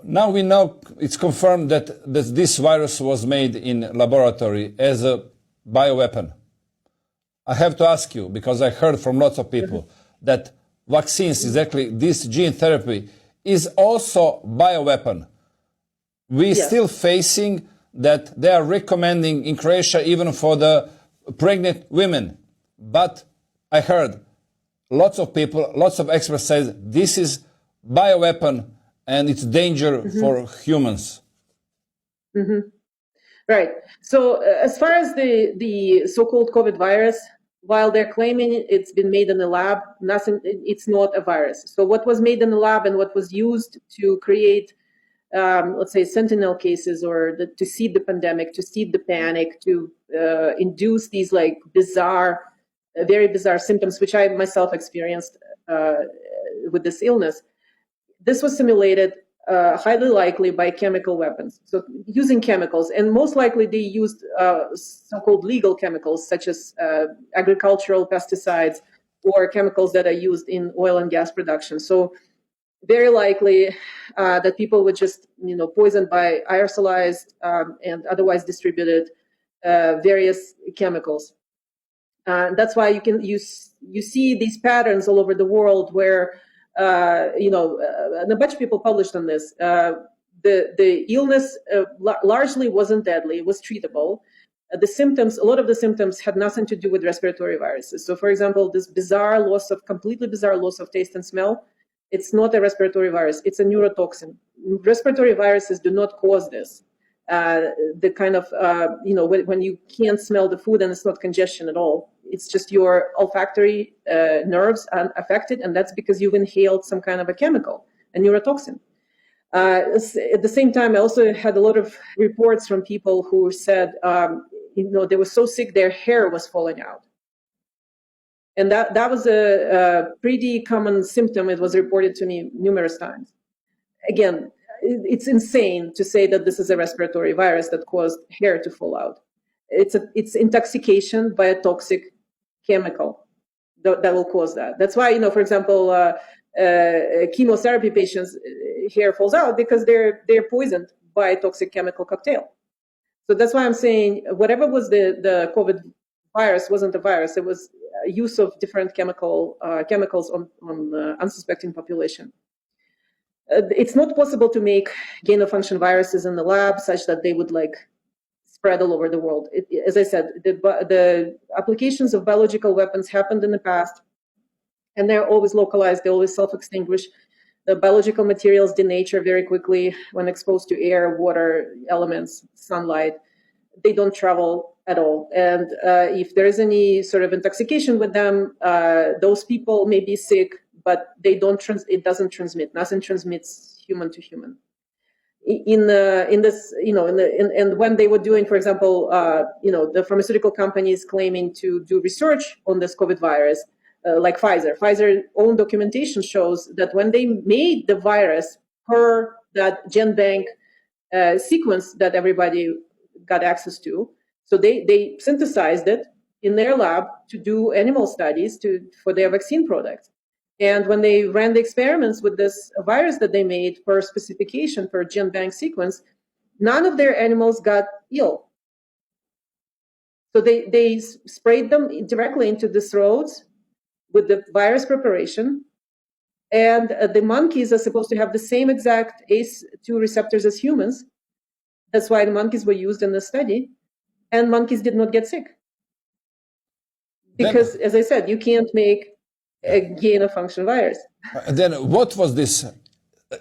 now we know it's confirmed that this virus was made in laboratory as a bioweapon. I have to ask you, because I heard from lots of people that vaccines, exactly this gene therapy, is also bioweapon. We're still facing that they are recommending in Croatia even for the pregnant women. But I heard lots of people, lots of experts say this is bioweapon and it's danger for humans. Right. So as far as the so-called COVID virus, while they're claiming it's been made in the lab, it's not a virus. So what was made in the lab and what was used to create, let's say, sentinel cases or to seed the pandemic, to seed the panic, to induce these like bizarre, very bizarre symptoms, which I myself experienced with this illness. This was simulated highly likely by chemical weapons, so using chemicals, and most likely they used so-called legal chemicals such as agricultural pesticides or chemicals that are used in oil and gas production. So very likely that people were just poisoned by aerosolized and otherwise distributed various chemicals. That's why you see these patterns all over the world where and a bunch of people published on this. The illness largely wasn't deadly; it was treatable. The symptoms, a lot of the symptoms, had nothing to do with respiratory viruses. So, for example, this completely bizarre loss of taste and smell, it's not a respiratory virus; it's a neurotoxin. Respiratory viruses do not cause this. The kind of when you can't smell the food and it's not congestion at all. It's just your olfactory nerves are affected, and that's because you've inhaled some kind of a chemical, a neurotoxin. At the same time, I also had a lot of reports from people who said, they were so sick their hair was falling out. And that was a pretty common symptom. It was reported to me numerous times. Again, it's insane to say that this is a respiratory virus that caused hair to fall out. It's intoxication by a toxic chemical that will cause that. That's why, for example, chemotherapy patients' hair falls out because they're poisoned by a toxic chemical cocktail. So that's why I'm saying whatever was the COVID virus wasn't a virus. It was use of different chemicals on unsuspecting population. It's not possible to make gain-of-function viruses in the lab such that they would spread all over the world. As I said, the applications of biological weapons happened in the past, and they're always localized. They always self-extinguish. The biological materials denature very quickly when exposed to air, water, elements, sunlight. They don't travel at all. And if there is any sort of intoxication with them, those people may be sick, but they don't. It doesn't transmit. Nothing transmits human to human. And when they were doing, for example, the pharmaceutical companies claiming to do research on this COVID virus, like Pfizer's own documentation shows that when they made the virus per that GenBank sequence that everybody got access to, so they synthesized it in their lab to do animal studies for their vaccine products. And when they ran the experiments with this virus that they made per specification, per GenBank sequence, none of their animals got ill. So they sprayed them directly into the throats with the virus preparation. And the monkeys are supposed to have the same exact ACE2 receptors as humans. That's why the monkeys were used in the study. And monkeys did not get sick. Because, as I said, you can't make a gain-of-function virus. Then what was this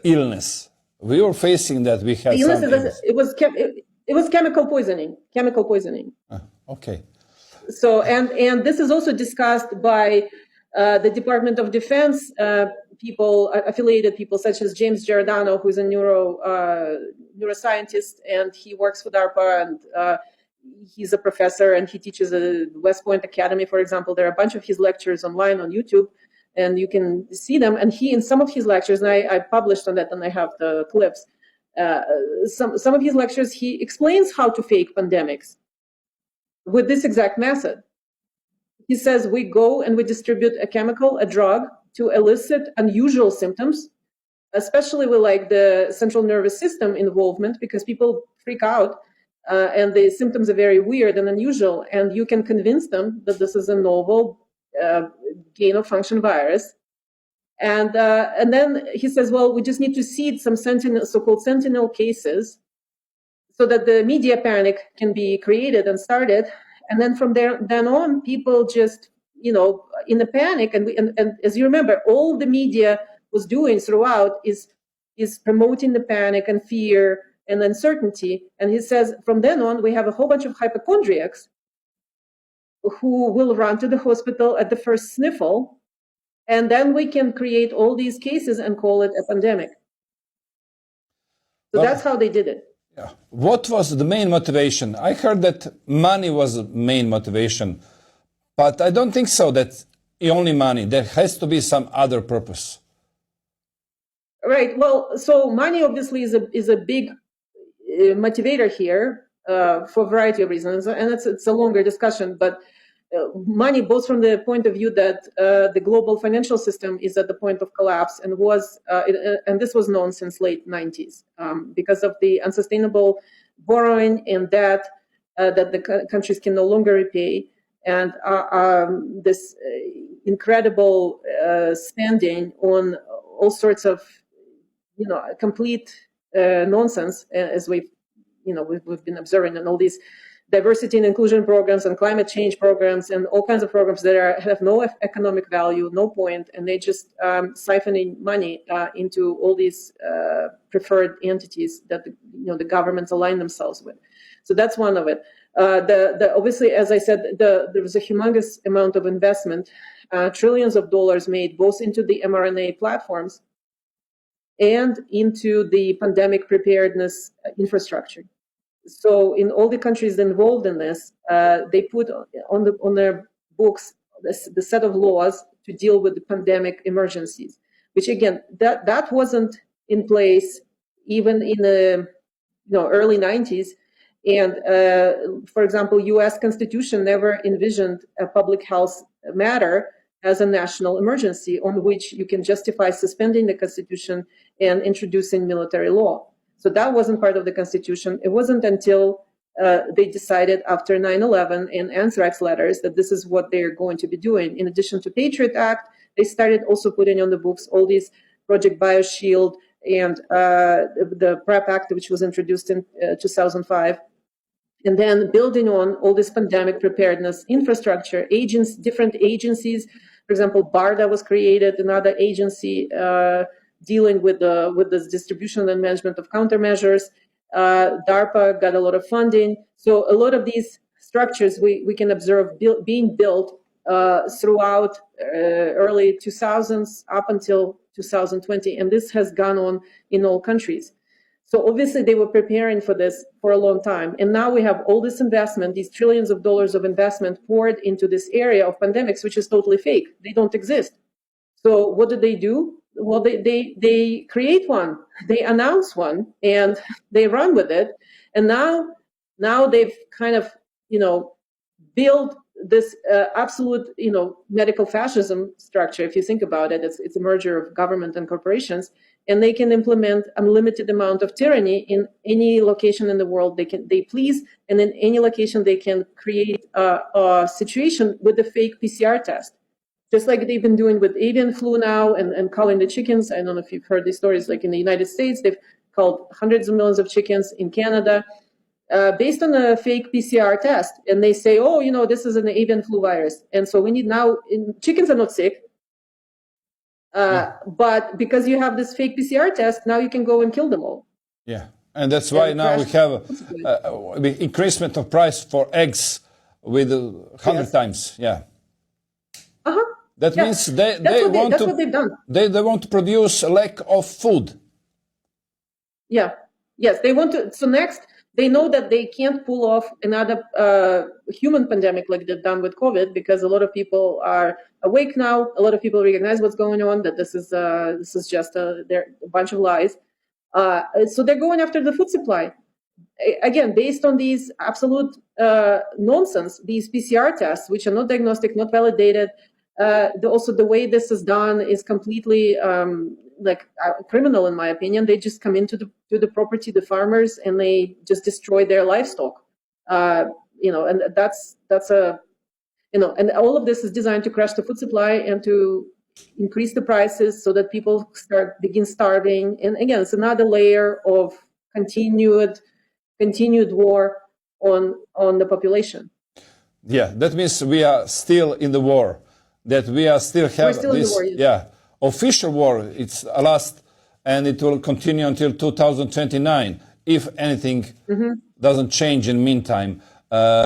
illness? We were facing that we had it was chemical poisoning. Chemical poisoning. Okay. So and this is also discussed by the Department of Defense people, affiliated people such as James Giordano, who is a neuroscientist, and he works for DARPA, and he's a professor, and he teaches at West Point Academy, for example. There are a bunch of his lectures online on YouTube, and you can see them. And he, in some of his lectures, and I published on that, and I have the clips, some of his lectures, he explains how to fake pandemics with this exact method. He says we go and we distribute a chemical, a drug, to elicit unusual symptoms, especially with like the central nervous system involvement, because people freak out and the symptoms are very weird and unusual, and you can convince them that this is a novel gain of function virus. And then he says, well, we just need to seed some so-called sentinel cases so that the media panic can be created and started. And then from then on, people just, in a panic. And as you remember, all the media was doing throughout is promoting the panic and fear and uncertainty. And he says, from then on, we have a whole bunch of hypochondriacs who will run to the hospital at the first sniffle. And then we can create all these cases and call it a pandemic. So that's how they did it. Yeah. What was the main motivation? I heard that money was the main motivation, but I don't think so. That's only money. There has to be some other purpose. Right. Well, so money obviously is a big motivator here for a variety of reasons, and it's a longer discussion. But money, both from the point of view that the global financial system is at the point of collapse, and and this was known since late 90s because of the unsustainable borrowing and debt that the countries can no longer repay, and this incredible spending on all sorts of complete nonsense, as we've been observing, and all these diversity and inclusion programs and climate change programs and all kinds of programs that have no economic value, no point, and they just siphoning money into all these preferred entities that the governments align themselves with. So that's one of it. Obviously, as I said, there was a humongous amount of investment, trillions of dollars made both into the mRNA platforms and into the pandemic preparedness infrastructure. So in all the countries involved in this, they put on their books the set of laws to deal with the pandemic emergencies, which again, that wasn't in place even in the early 90s. And for example, U.S. Constitution never envisioned a public health matter as a national emergency on which you can justify suspending the Constitution and introducing military law. So that wasn't part of the Constitution. It wasn't until they decided after 9/11 and anthrax letters that this is what they're going to be doing. In addition to Patriot Act, they started also putting on the books all these Project BioShield and the PrEP Act, which was introduced in 2005. And then building on all this pandemic preparedness infrastructure, different agencies. For example, BARDA was created, another agency dealing with the distribution and management of countermeasures. DARPA got a lot of funding. So a lot of these structures we can observe being built throughout early 2000s up until 2020. And this has gone on in all countries. So obviously they were preparing for this for a long time. And now we have all this investment, these trillions of dollars of investment poured into this area of pandemics, which is totally fake. They don't exist. So what do? Well, they create one, they announce one, and they run with it. And now they've kind of, built this absolute, medical fascism structure. If you think about it, it's a merger of government and corporations, and they can implement unlimited amount of tyranny in any location in the world they please, and in any location they can create a situation with a fake PCR test. Just like they've been doing with avian flu now and culling the chickens. I don't know if you've heard these stories, like in the United States, they've culled hundreds of millions of chickens. In Canada, based on a fake PCR test. And they say, this is an avian flu virus. And so we need now, chickens are not sick. But because you have this fake PCR test, now you can go and kill them all. Yeah. And that's why now we have increasement of price for eggs with 100 times. Yeah. Uh-huh. That means that's what they've done. They want to produce a lack of food. Yeah. Yes, they want to. So next, they know that they can't pull off another human pandemic like they've done with COVID, because a lot of people are awake now. A lot of people recognize what's going on, that this is just a bunch of lies. So they're going after the food supply. Again, based on these absolute nonsense, these PCR tests, which are not diagnostic, not validated. Also, the way this is done is completely criminal in my opinion. They just come into the property, the farmers, and they just destroy their livestock. And that's a and all of this is designed to crash the food supply and to increase the prices so that people begin starving. And again, it's another layer of continued war on the population. Yeah, that means we are still in the war. That we are still have this, in the war, official war. It's a last, and it will continue until 2029 if anything doesn't change in the meantime.